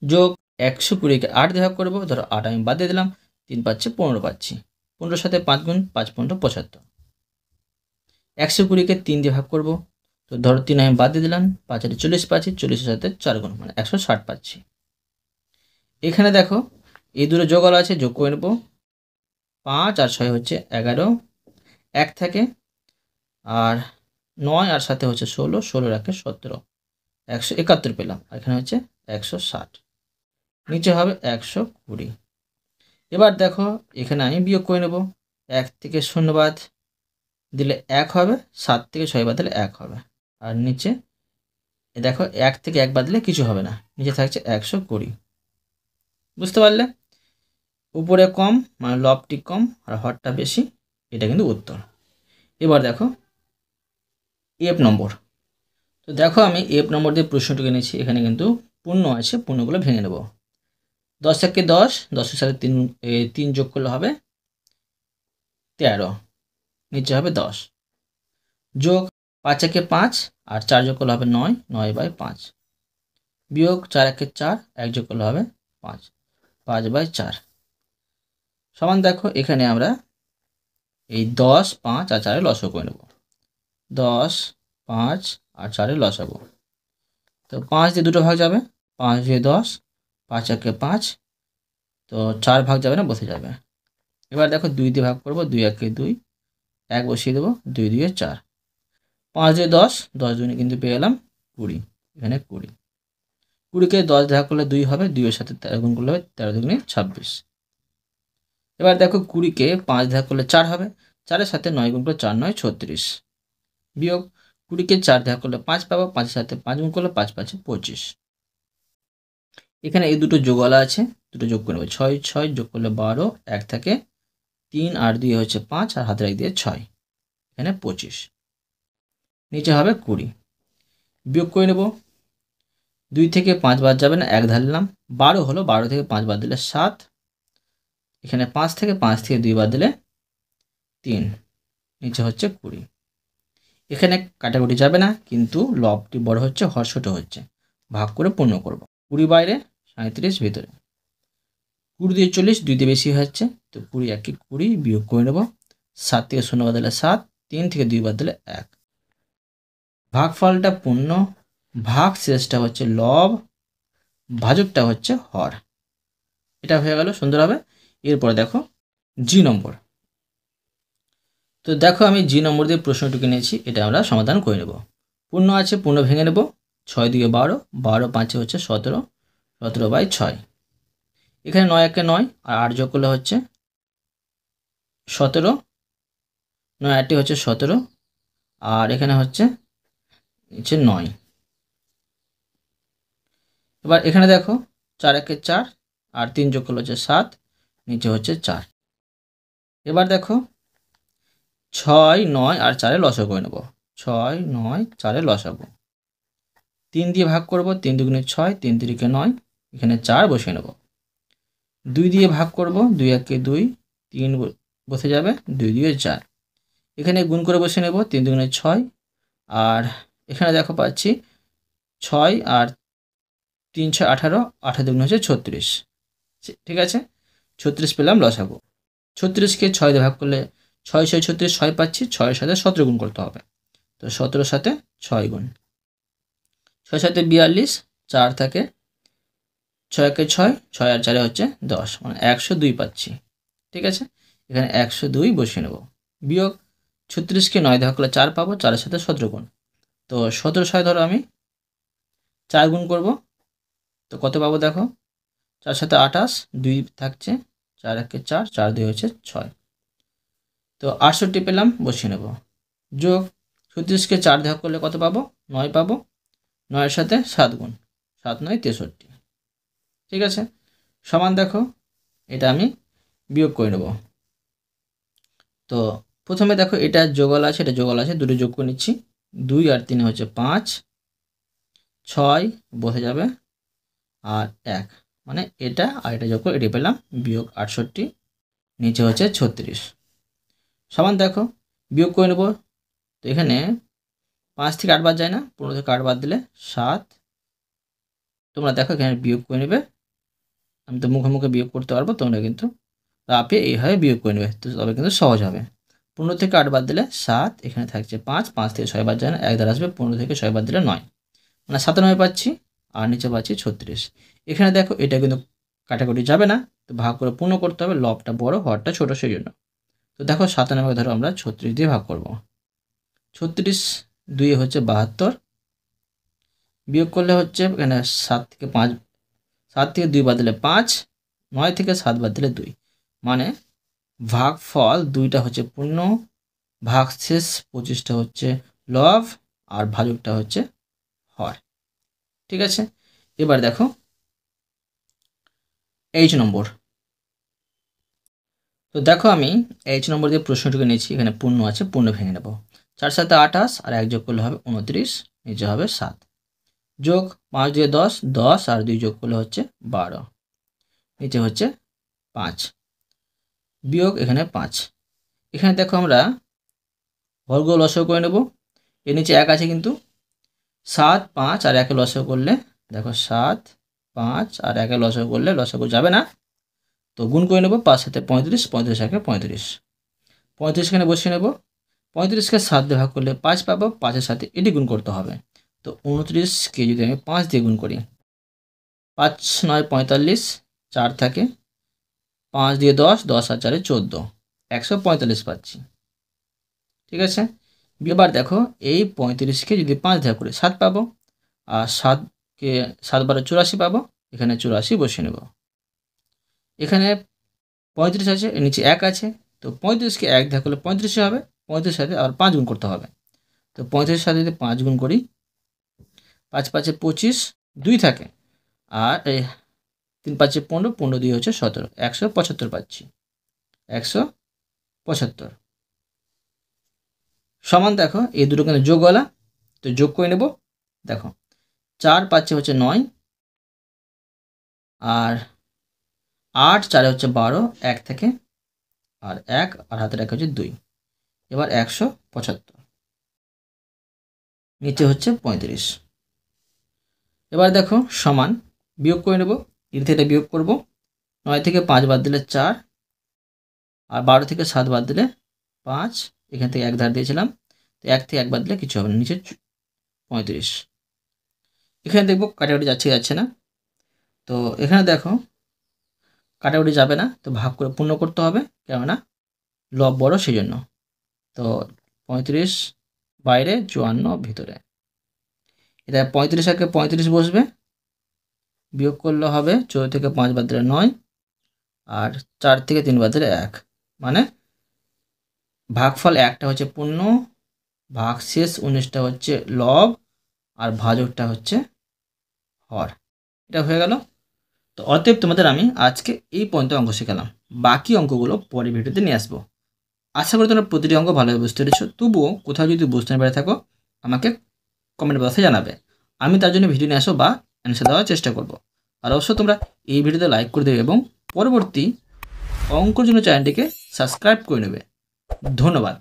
যোগ 120কে 8 দিয়ে ভাগ করবো, ধরো 8 আমি বাদ দিয়ে দিলাম, 3 পাচ্ছি 15 পাচ্ছি। 15-এর সাথে 5 গুণ, 5 15 75। 120কে 3 দিয়ে ভাগ করবো, তো ধরো 3 আমি বাদ দিয়ে দিলাম, 5 আর 40 পাচ্ছি। 40-এর সাথে 4 গুণ, মানে 160 পাচ্ছি। এখানে দেখো এই দুটো যোগ আছে, যোগ করে নেবো। 5 আর 6 হচ্ছে 11, 1 থাকে, আর 9 আর সাথে হচ্ছে 16, 16 1 17, 171 পেলাম। আর এখানে হচ্ছে 160, নিচে হবে 120। এবার দেখো এখানে আমি বিয়োগ করে নেব। 1 থেকে 0 বাদ দিলে 1 হবে, 7 থেকে 6 বাদ দিলে 1 হবে, আর নিচে দেখো 1 থেকে 1 বাদ দিলে কিছু হবে না, নিচে থাকছে 120। বুঝতে পারলে? উপরে কম মানে লবটি কম আর হরটা বেশি, এটা কিন্তু উত্তর। এবার দেখো এফ নম্বর। তো দেখো আমি এফ নম্বর দিয়ে প্রশ্নটিকে নিয়েছি। এখানে কিন্তু পূর্ণ আছে, পূর্ণগুলো ভেঙে নেব। 10 1 10, 10-এর সাথে 3 যোগ করলে হবে 13, নিচে হবে 10। যোগ 5 1 5, আর 4 যোগ করলে হবে 9, 9/5। বিয়োগ 4 1 4, 1 যোগ করলে হবে 5, 5/4। সমান দেখো এখানে আমরা এই 10 5 আর 4 লসাগু করে নেব। 10 5 আর 4 লসাগু, তো 5 দিয়ে দুটো ভাগ যাবে, 5 দিয়ে 10, 5 1 5, তো 4 ভাগ যাবে না, বসে যাবে। এবার দেখো 2 দিয়ে ভাগ করবো, 2 1 2, 1 বসিয়ে দেবো, 2 2 4, 5 দিয়ে 10, 10 দুগুণে কিন্তু পেয়ে গেলাম 20, এখানে 20। 20কে 10 ভাগ করলে 2 হবে, 2-এর সাথে 13 গুণ করলে হবে, 13 দুগুণে 26। এবার দেখো 20কে 5 ভাগ করলে 4 হবে, 4-এর সাথে 9 গুণ করলে 4 9 36। বিয়োগ 20কে 4 ভাগ করলে 5 পাবো, 5-এর সাথে 5 গুণ করলে 5 পাচ্ছে 25। এখানে এই দুটো যোগওয়ালা আছে, দুটো যোগ করে নেবো। 6 6 যোগ করলে 12, 1 থাকে, 3 আর 2 হচ্ছে 5, আর হাতের 1 দিয়ে 6, এখানে 25, নিচে হবে 20। বিয়োগ করে নেব। 2 থেকে 5 বাদ যাবে না, 1 ধারলাম, 12 হলো, 12 থেকে 5 বাদ দিলে 7, এখানে 5 থেকে 2 বাদ দিলে 3, নিচে হচ্ছে 20। এখানে কাটাকুটি যাবে না, কিন্তু লবটি বড় হচ্ছে, হর ছোট হচ্ছে। ভাগ করে পূর্ণ করব। 20 বাইরে 37 ভিতরে। 20 দিয়ে 40, 2 দিয়ে বেশি হচ্ছে, তো 20 একে 20 বিয়োগ করে নেব। 7 থেকে 0 বাদ দিলে 7, 3 থেকে 2 বাদ দিলে 1। ভাগফলটা পূর্ণ, ভাগ শেষটা হচ্ছে লব, ভাজকটা হচ্ছে হর। এটা হয়ে গেল সুন্দরভাবে। এরপরে দেখো জি নম্বর। তো দেখো আমি জি নম্বর দিয়ে প্রশ্নটুকু নিয়েছি, এটা আমরা সমাধান করে নেব। পূর্ণ আছে, পূর্ণ ভেঙে নেব। 6 দিকে 12, 12 5 হচ্ছে 17, 17/6। এখানে 9 একে 9 আর 8 যোগ করলে হচ্ছে 17, 9 8টি হচ্ছে 17, আর এখানে হচ্ছে 9। এবার এখানে দেখো 4 একে 4 আর 3 যোগ করলে হচ্ছে 7, নিচে হচ্ছে 4। এবার দেখো 6 9 আর 4 লসাগু করে নেব। 6 9 4 লসাগু 3 দিয়ে ভাগ করব, 3 দুগুণে 6, 3 তিরিকে 9, এখানে 4 বসিয়ে নেব। 2 দিয়ে ভাগ করব, 2 একে 2, 3 বসে যাবে, 2 দিয়ে 4। এখানে গুণ করে বসিয়ে নেব, 3 দুগুণে 6, আর এখানে দেখো পাচ্ছি 6 আর 3 6 18, 18 দুগুণে হচ্ছে 36। ঠিক আছে, 36 পেলাম লসাগু। 36কে 6 দিয়ে ভাগ করলে 6 6 36, 6 পাচ্ছি, 6 এর সাথে 17 গুণ করতে হবে। তো 17 সাথে 6 গুণ, 6 সাথে 42, 4 থাকে, 6 একে 6, 6 আর 4 হচ্ছে 10, মানে 102 পাচ্ছি। ঠিক আছে, এখানে 102 বসিয়ে নেব। বিয়োগ 36কে 9 দিয়ে ভাগ করলে 4 পাবো, 4 এর সাথে 17 গুণ। তো 17 ছয় ধরো আমি 4 গুণ করব, তো কত পাবো দেখো, 4 সাথে 28, 2 থাকছে, 4 একে 4, 4 2 হচ্ছে 6। তো 68 পেলাম, বসিয়ে নেব। যোগ 36কে 4 দিয়ে ভাগ করলে কত পাবো, 9 পাবো, 9 এর সাথে 7 গুণ, 7 9 63। ঠিক আছে, সমান দেখো এটা আমি বিয়োগ করে নেব। তো প্রথমে দেখো এটা যোগল আছে, এটা যোগল আছে, দুটো যোগ করে নিচ্ছি। 2 আর 3 হচ্ছে 5, 6 বসে যাবে, আর 1, মানে এটা আর এটা যোগ করে এটি পেলাম, বিয়োগ 68, নিচে হচ্ছে 36। সমান দেখো বিয়োগ করে নেব। তো এখানে 5 থেকে 8 বাদ যায় না, 15 থেকে 8 বাদ দিলে 7। তোমরা দেখো এখানে বিয়োগ করে নেবে, আমি তো মুখে মুখে বিয়োগ করতে পারবো, তোমরা কিন্তু রাপে এইভাবে বিয়োগ করে নেবে, তো তবে কিন্তু সহজ হবে। 15 থেকে 8 বাদ দিলে 7, এখানে থাকছে 5, 5 থেকে 6 বাদ যায় না, 1 দ্বারা আসবে, 15 থেকে 6 বাদ দিলে 9, মানে 97 পাচ্ছি, আর নিচে পাচ্ছি 36। এখানে দেখো এটা কিন্তু কাটাকুটি যাবে না, তো ভাগ করে পূর্ণ করতে হবে, লবটা বড় হরটা ছোট, সেই জন্য। তো দেখো 97 ধরো আমরা 36 দিয়ে ভাগ করব। 36 2 হচ্ছে 72, বিয়োগ করলে হচ্ছে এখানে 7 থেকে 5, 7 থেকে 2 বাদ দিলে 5, 9 থেকে 7 বাদ দিলে 2, মানে ভাগফল 2টা হচ্ছে পূর্ণ, ভাগশেষ 25টা হচ্ছে লব, আর ভাজকটা হচ্ছে হর। ঠিক আছে, এবার দেখো এইচ নম্বর। তো দেখো আমি এইচ নম্বর দিয়ে প্রশ্নটুকু নিয়েছি, এখানে পূর্ণ আছে, পূর্ণ ভেঙে নেব। 4 সাথে 28 আর 1 যোগ করলে হবে 29, নিচে হবে 7। যোগ 5 দিয়ে 10, 10 আর 2 যোগ করলে হচ্ছে 12, নিচে হচ্ছে 5। বিয়োগ এখানে 5। এখানে দেখো আমরা বর্গ লসাগু করে নেব। এর নিচে 1 আছে, কিন্তু 7 5 আর 1 লসাগু করলে দেখো 7 5 আর 1 লসাগু করলে লসাগু যাবে না, তো গুণ করে নেব। 5 সাথে 35, 35 1 35, 35 এখানে বসিয়ে নেব। 35কে 7 দিয়ে ভাগ করলে 5 পাবো, 5-এর সাথে এটি গুণ করতে হবে। তো 29কে যদি আমি 5 দিয়ে গুণ করি, 5 9 45, 4 থাকে, 5 দিয়ে 10, 10 আর 4 14, 145 পাচ্ছি। ঠিক আছে, এবার দেখো এই 35কে যদি 5 দিয়ে করি 7 পাবো, আর 7কে 7 12 84 পাবো, এখানে 84 বসিয়ে নেব। এখানে 35 আছে, এর নিচে 1 আছে, তো 35কে 1 দিয়ে করলে 35 হবে, 35 সাথে আর 5 গুণ করতে হবে। তো 35 সাথে যদি 5 গুণ করি, 5 5 25, 2 থাকে, আর 3 5 15, 15 2 হচ্ছে 17, 175 পাচ্ছি, 175। সমান দেখো এই দুটো কিন্তু যোগওয়ালা, তো যোগ করে নেব। দেখো 4 5 হচ্ছে 9, আর 8 4 হচ্ছে 12, 1 থেকে, আর 1 আর হাতের 1 হচ্ছে 2, এবার 175। নিচে হচ্ছে 35। এবার দেখো সমান, বিয়োগ করে নেব, এর থেকে বিয়োগ করব। 9 থেকে 5 বাদ দিলে 4, আর 12 থেকে 7 বাদ দিলে 5, এখান থেকে 1 ধার দিয়েছিলাম, তো 1 থেকে 1 বাদ দিলে কিছু হবে না, নিচে 35। এখানে দেখবো কাটাকুটি যাচ্ছে না, তো এখানে দেখো কাটাকুটি যাবে না, তো ভাগ করে পূর্ণ করতে হবে, কেননা লব বড় সেই জন্য। তো 35 বাইরে, 54 ভিতরে। এটা 35 একে 35 বসবে, বিয়োগ করলে হবে 14 থেকে 5 বাদ দিলে 9, আর 4 থেকে 3 বাদ দিলে 1, মানে ভাগফল 1টা হচ্ছে পূর্ণ, ভাগশেষ 19টা হচ্ছে লব, আর ভাজকটা হচ্ছে হর। এটা হয়ে গেল। তো অতএব তোমাদের আমি আজকে এই পর্যন্ত অঙ্ক শেখালাম, বাকি অঙ্কগুলো পরের ভিডিওতে নিয়ে আসবো। আশা করি তোমরা প্রতিটি অঙ্ক ভালোভাবে বুঝতে পেরেছো। তবুও কোথাও যদি বুঝতে না পেরে থাকো আমাকে কমেন্ট বক্সে জানাবে, আমি তার জন্য ভিডিও নিয়ে আসবো বা অ্যান্সার দেওয়ার চেষ্টা করব। আর অবশ্যই তোমরা এই ভিডিওতে লাইক করে দেবে এবং পরবর্তী অঙ্কর জন্য চ্যানেলটিকে সাবস্ক্রাইব করে নেবে। ধন্যবাদ।